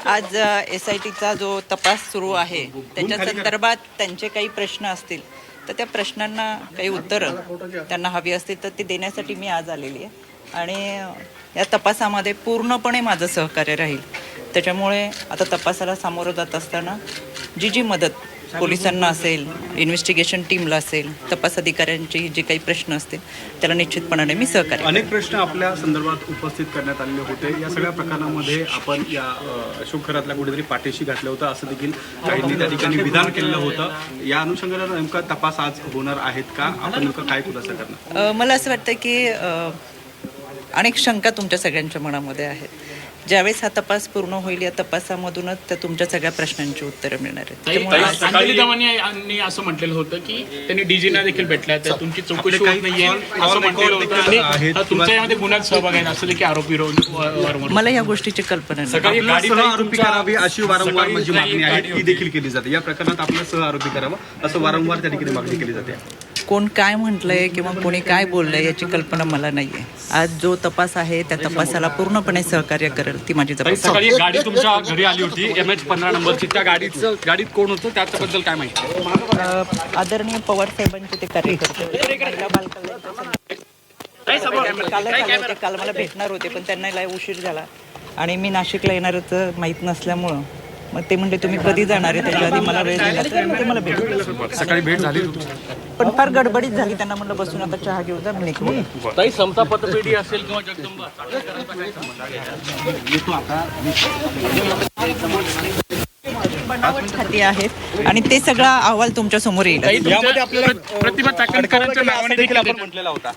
आज SITचा जो तपास सुरू आहे त्याच्या संदर्भात त्यांचे काही प्रश्न असतील तर त्या प्रश्नांना काही उत्तरं त्यांना हवी असतील तर ती देण्यासाठी मी आज आलेली आहे आणि या तपासामध्ये पूर्णपणे माझं सहकार्य राहील. त्याच्यामुळे आता तपासाला सामोरं जात असताना जी मदत पोलिसांना असेल, इन्व्हेस्टिगेशन टीमला असेल, तपास अधिकाऱ्यांची जे काही प्रश्न असतील त्याला निश्चितपणाने मी सहकार्य. अनेक प्रश्न आपल्या संदर्भात उपस्थित करण्यात आलेले होते. या सगळ्या प्रकरणामध्ये आपण या अशोक खरातला कुठेतरी पाठीशी घातलं होतं असं देखील काहींनी त्या ठिकाणी विधान केलं होतं. या अनुषंगाने नेमका तपास आज होणार आहेत का? आपण नेमकं काय खुलासा करणार? मला असं वाटतं की अनेक शंका तुमच्या सगळ्यांच्या मनामध्ये आहेत. ज्यावेळेस हा तपास पूर्ण होईल या तपासामधूनच त्या तुमच्या सगळ्या प्रश्नांची उत्तरं मिळणार आहेत. अंजली दमानी असं म्हटलेलं होतं की त्यांनी डीजीना देखील भेटल्या, तर तुमची चौकशी होत नाहीये असं म्हटलेलं होतं आणि तुमच्या यामध्ये गुन्ह्यात सहभाग आहे असं देखील आरोपी. मला या गोष्टीची कल्पना नाही. सह आरोपी करावी अशी वारंवार माझी मागणी आहे, ही देखील केली जाते. या प्रकरणात आपलं सह आरोपी करावं असं वारंवार त्या ठिकाणी मागणी केली जाते. कोण काय म्हटलंय किंवा कोणी काय बोललंय याची कल्पना मला नाहीये. आज जो तपास आहे त्या तपासाला पूर्णपणे सहकार्य करेल ती माझी जबाबदारी. सकाळी एक गाडी तुमच्या घरी आली होती MH15 नंबरची, त्या गाडीत कोण होतं त्याच्याबद्दल काय माहिती? आदरणीय पवार साहेबांचे ते कार्यकर्ते काल मला भेटणार होते पण त्यांना लय उशीर झाला आणि मी नाशिकला येणारच माहीत नसल्यामुळं मग ते म्हणजे तुम्ही कधी जाणार आहे त्याच्या आधी मला वेळ दिला तर ते मला भेट. सकाळी भेट झाली पण फार गडबडीत झाली. त्यांना म्हणलं बसून आता चहा घेऊ जा मी निघतो. काही समता पतपेढी असेल किंवा जगदंबा बनावट खाती आहेत आणि ते सगळा अहवाल तुमच्या समोर येईल. यामध्ये आपल्याला प्रतिभा चाकणकरांच्या नावाने देखील आपण म्हटलेला होता.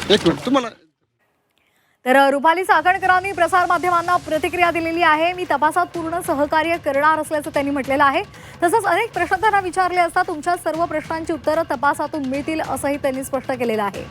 एक मिनिट तुम्हाला. तर रुपाली चाकणकरांनी प्रसारमाध्यमांना प्रतिक्रिया दिलेली आहे. मी तपासात पूर्ण सहकार्य करणार असल्याचं त्यांनी म्हटलेलं आहे. तसंच अनेक प्रश्न त्यांना विचारले असता तुमच्या सर्व प्रश्नांची उत्तरं तपासातून मिळतील असंही त्यांनी स्पष्ट केलेलं आहे.